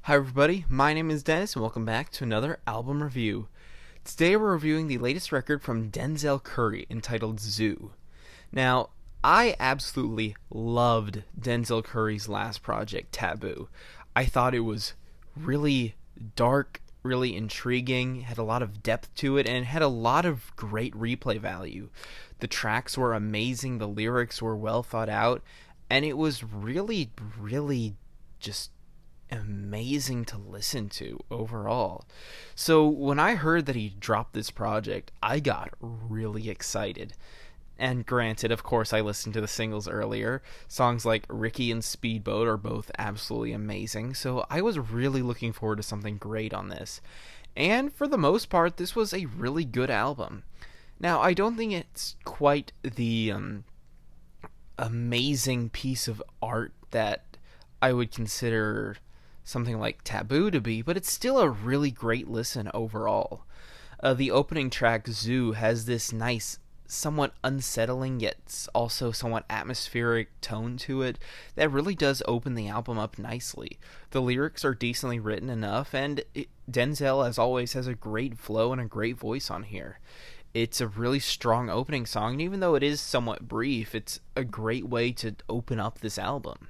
Hi everybody, my name is Dennis and welcome back to another album review. Today we're reviewing the latest record from Denzel Curry entitled ZUU. Now, I absolutely loved Denzel Curry's last project, Taboo. I thought it was really dark, really intriguing, had a lot of depth to it, and it had a lot of great replay value. The tracks were amazing, the lyrics were well thought out, and it was really just amazing to listen to overall. So when I heard that he dropped this project, I got really excited. And granted, of course, I listened to the singles earlier. Songs like Ricky and Speedboat are both absolutely amazing, so I was really looking forward to something great on this. And for the most part, this was a really good album. Now, I don't think it's quite the amazing piece of art that I would consider something like Taboo to be, but it's still a really great listen overall. The opening track, ZUU, has this nice, somewhat unsettling yet also somewhat atmospheric tone to it that really does open the album up nicely. The lyrics are decently written enough, and Denzel, as always, has a great flow and a great voice on here. It's a really strong opening song, and even though it is somewhat brief, it's a great way to open up this album.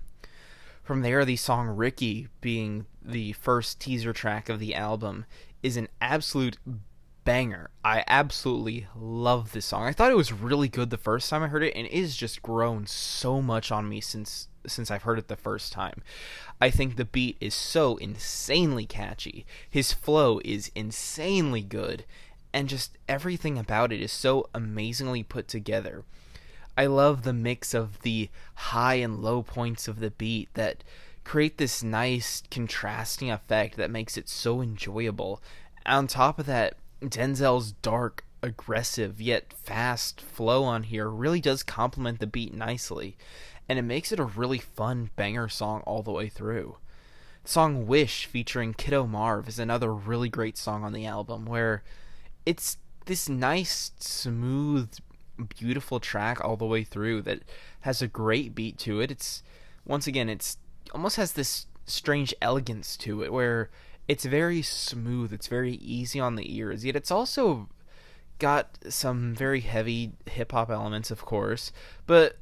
From there, the song Ricky, being the first teaser track of the album, is an absolute banger. I absolutely love this song. I thought it was really good the first time I heard it, and it has just grown so much on me since I've heard it the first time. I think the beat is so insanely catchy. His flow is insanely good, and just everything about it is so amazingly put together. I love the mix of the high and low points of the beat that create this nice contrasting effect that makes it so enjoyable. On top of that, Denzel's dark, aggressive, yet fast flow on here really does complement the beat nicely, and it makes it a really fun banger song all the way through. The song Wish featuring Kiddo Marv is another really great song on the album, where it's this nice, smooth, beautiful track all the way through that has a great beat to it. It's almost has this strange elegance to it where it's very smooth, it's very easy on the ears, yet it's also got some very heavy hip hop elements, of course, but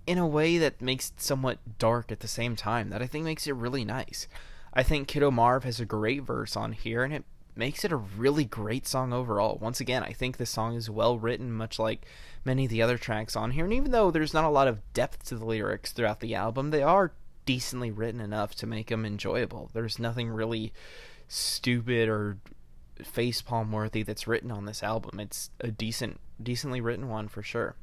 in a way that makes it somewhat dark at the same time that I think makes it really nice. I think Kiddo Marv has a great verse on here, and it makes it a really great song overall. Once again, I think this song is well written, much like many of the other tracks on here, and even though there's not a lot of depth to the lyrics throughout the album, they are decently written enough to make them enjoyable. There's nothing really stupid or facepalm worthy that's written on this album. It's a decently written one for sure.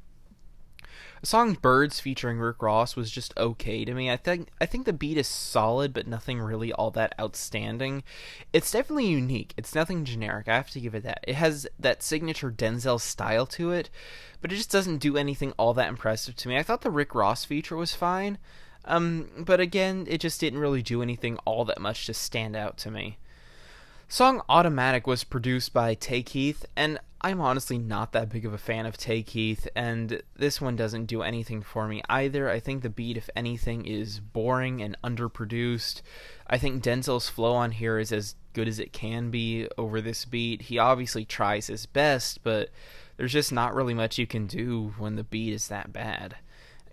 The song Birds featuring Rick Ross was just okay to me. I think the beat is solid, but nothing really all that outstanding. It's definitely unique. It's nothing generic. I have to give it that. It has that signature Denzel style to it, but it just doesn't do anything all that impressive to me. I thought the Rick Ross feature was fine, but again, it just didn't really do anything all that much to stand out to me. Song Automatic was produced by P.A.T, and I'm honestly not that big of a fan of P.A.T, and this one doesn't do anything for me either. I think the beat, if anything, is boring and underproduced. I think Denzel's flow on here is as good as it can be over this beat. He obviously tries his best, but there's just not really much you can do when the beat is that bad.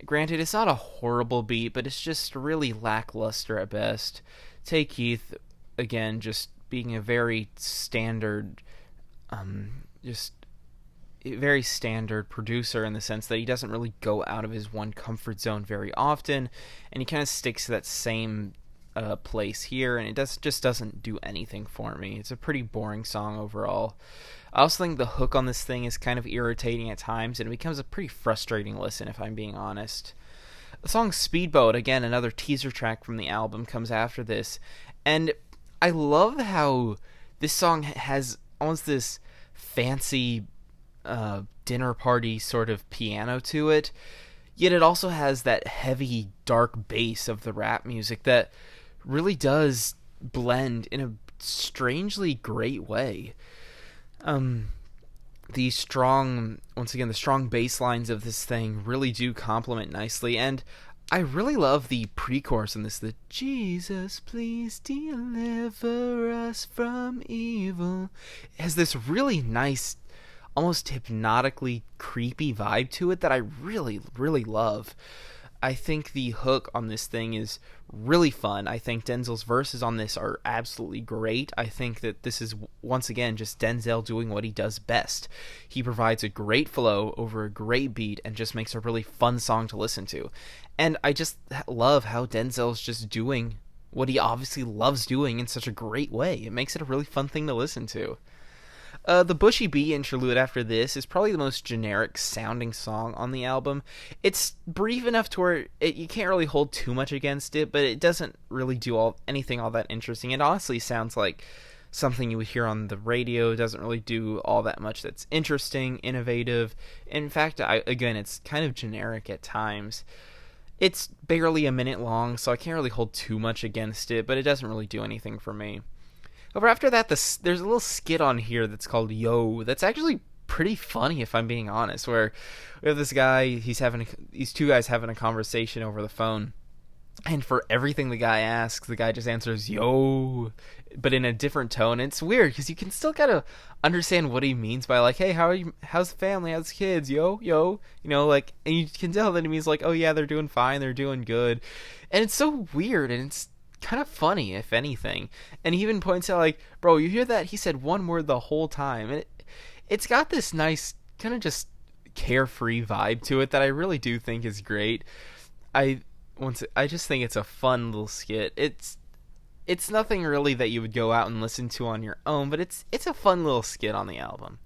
Granted, it's not a horrible beat, but it's just really lackluster at best. P.A.T, again, just being a very standard very standard producer in the sense that he doesn't really go out of his one comfort zone very often, and he kind of sticks to that same place here, and it just doesn't do anything for me. It's a pretty boring song overall. I also think the hook on this thing is kind of irritating at times, and it becomes a pretty frustrating listen if I'm being honest. The song Speedboat, again another teaser track from the album, comes after this, and I love how this song has almost this fancy dinner party sort of piano to it, yet it also has that heavy, dark bass of the rap music that really does blend in a strangely great way. The strong bass lines of this thing really do complement nicely, and I really love the pre-chorus in this. The Jesus, please deliver us from evil. It has this really nice, almost hypnotically creepy vibe to it that I really, really love. I think the hook on this thing is really fun. I think Denzel's verses on this are absolutely great. I think that this is, once again, just Denzel doing what he does best. He provides a great flow over a great beat and just makes a really fun song to listen to. And I just love how Denzel's just doing what he obviously loves doing in such a great way. It makes it a really fun thing to listen to. The Bushy Bee interlude after this is probably the most generic sounding song on the album. It's brief enough to where you can't really hold too much against it, but it doesn't really do anything all that interesting. It honestly sounds like something you would hear on the radio. It doesn't really do all that much that's interesting, innovative. In fact, again, it's kind of generic at times. It's barely a minute long, so I can't really hold too much against it, but it doesn't really do anything for me. Over after that, there's a little skit on here that's called Yo. That's actually pretty funny, if I'm being honest. Where we have this guy, these two guys having a conversation over the phone, and for everything the guy asks, the guy just answers Yo, but in a different tone. And it's weird because you can still kind of understand what he means by like, hey, how are you? How's the family? How's the kids? Yo, yo, like, and you can tell that he means like, oh yeah, they're doing fine, they're doing good, and it's so weird, and it's kind of funny, if anything. And he even points out, like, bro, you hear that? He said one word the whole time. And it's got this nice, kind of just carefree vibe to it that I really do think is great. I just think it's a fun little skit. It's nothing really that you would go out and listen to on your own, but it's a fun little skit on the album.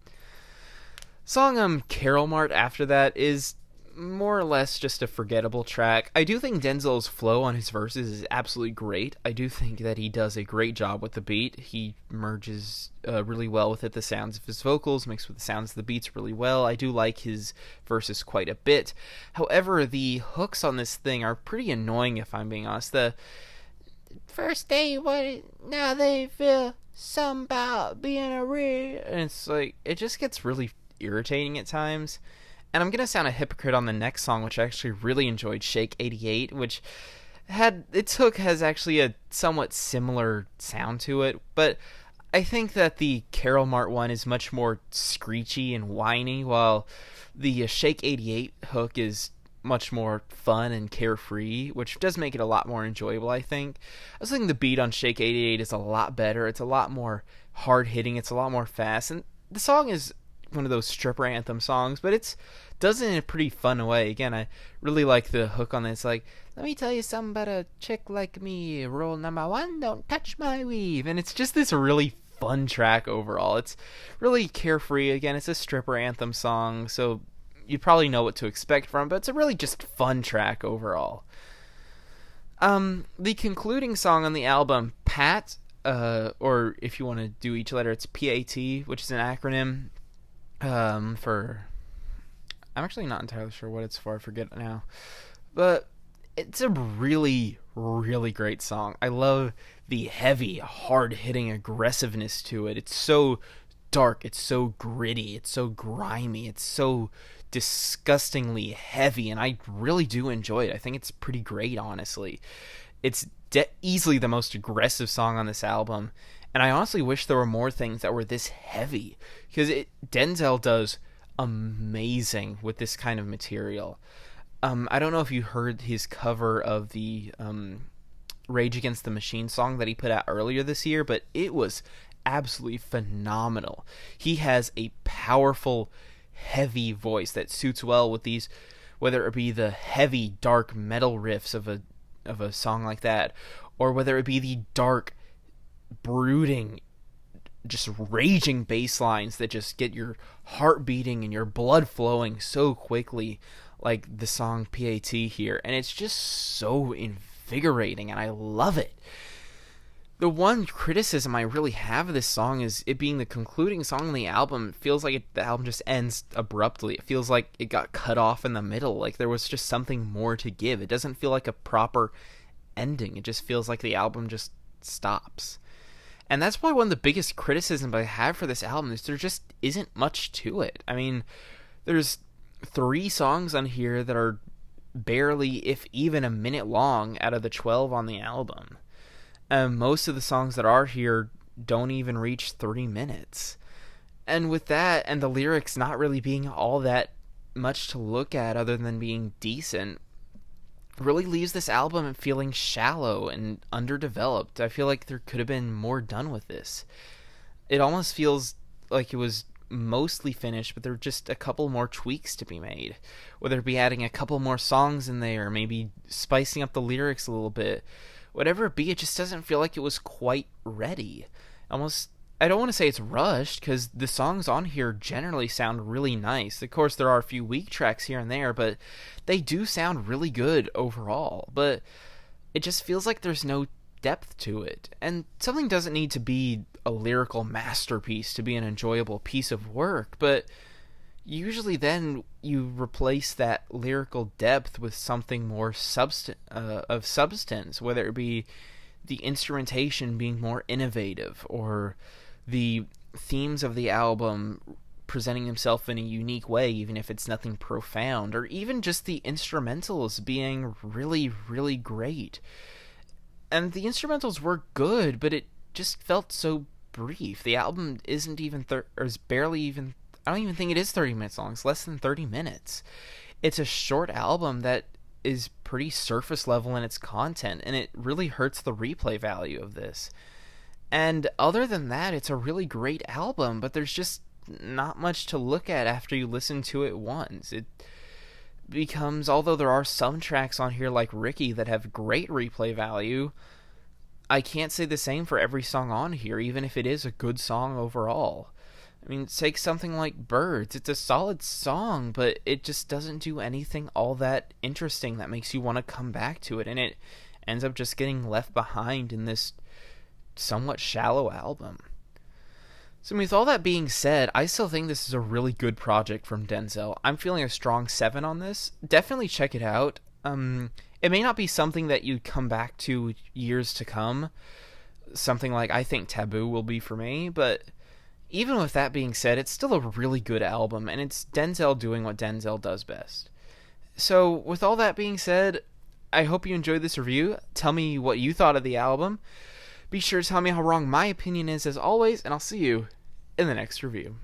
Song Carol Mart after that is more or less just a forgettable track. I do think Denzel's flow on his verses is absolutely great. I do think that he does a great job with the beat. He merges really well with it. The sounds of his vocals mixed with the sounds of the beats really well. I do like his verses quite a bit. However, the hooks on this thing are pretty annoying, if I'm being honest. The first day, now they feel something about being a real, and it's like, it just gets really irritating at times. And I'm going to sound a hypocrite on the next song, which I actually really enjoyed, Shake 88, which its hook has actually a somewhat similar sound to it, but I think that the Carol Mart one is much more screechy and whiny, while the Shake 88 hook is much more fun and carefree, which does make it a lot more enjoyable, I think. I was thinking the beat on Shake 88 is a lot better. It's a lot more hard-hitting. It's a lot more fast, and the song is one of those stripper anthem songs, but it's does it in a pretty fun way. Again, I really like the hook on this, like, let me tell you something about a chick like me, rule number one, don't touch my weave. And it's just this really fun track overall. It's really carefree. Again, it's a stripper anthem song, so you probably know what to expect from it, but it's a really just fun track overall. The concluding song on the album, P.A.T, or if you want to do each letter, it's P.A.T, which is an acronym for, I'm actually not entirely sure what it's for, I forget now, but it's a really, really great song. I love the heavy, hard-hitting aggressiveness to it. It's so dark, it's so gritty, it's so grimy, it's so disgustingly heavy, and I really do enjoy it. I think it's pretty great, honestly. It's easily the most aggressive song on this album, and I honestly wish there were more things that were this heavy, because Denzel does amazing with this kind of material. I don't know if you heard his cover of the Rage Against the Machine song that he put out earlier this year, but it was absolutely phenomenal. He has a powerful, heavy voice that suits well with these, whether it be the heavy, dark metal riffs of a song like that, or whether it be the dark, brooding, just raging bass lines that just get your heart beating and your blood flowing so quickly, like the song P.A.T here. And it's just so invigorating, and I love it. The one criticism I really have of this song is it being the concluding song on the album. It feels like the album just ends abruptly. It feels like it got cut off in the middle, like there was just something more to give. It doesn't feel like a proper ending. It just feels like the album just stops. And that's probably one of the biggest criticisms I have for this album, is there just isn't much to it. I mean, there's 3 songs on here that are barely, if even, a minute long out of the 12 on the album. Most of the songs that are here don't even reach 30 minutes. And with that, and the lyrics not really being all that much to look at other than being decent, really leaves this album feeling shallow and underdeveloped. I feel like there could have been more done with this. It almost feels like it was mostly finished, but there are just a couple more tweaks to be made. Whether it be adding a couple more songs in there, maybe spicing up the lyrics a little bit. Whatever it be, it just doesn't feel like it was quite ready. Almost, I don't want to say it's rushed, because the songs on here generally sound really nice. Of course, there are a few weak tracks here and there, but they do sound really good overall. But it just feels like there's no depth to it. And something doesn't need to be a lyrical masterpiece to be an enjoyable piece of work, but usually then you replace that lyrical depth with something more of substance, whether it be the instrumentation being more innovative, or the themes of the album presenting himself in a unique way, even if it's nothing profound, or even just the instrumentals being really, really great. And the instrumentals were good, but it just felt so brief. The album isn't even, or is barely even, I don't even think it is 30 minutes long. It's less than 30 minutes. It's a short album that is pretty surface level in its content, and it really hurts the replay value of this. And other than that, it's a really great album, but there's just not much to look at after you listen to it once. It becomes, although there are some tracks on here like Ricky that have great replay value, I can't say the same for every song on here, even if it is a good song overall. I mean, take something like Birds. It's a solid song, but it just doesn't do anything all that interesting that makes you want to come back to it, and it ends up just getting left behind in this somewhat shallow album. So with all that being said, I still think this is a really good project from Denzel. I'm feeling a strong 7 on this. Definitely check it out. It may not be something that you come back to years to come. Something like I think Taboo will be for me, but even with that being said, it's still a really good album, and it's Denzel doing what Denzel does best. So with all that being said, I hope you enjoyed this review. Tell me what you thought of the album. Be sure to tell me how wrong my opinion is as always, and I'll see you in the next review.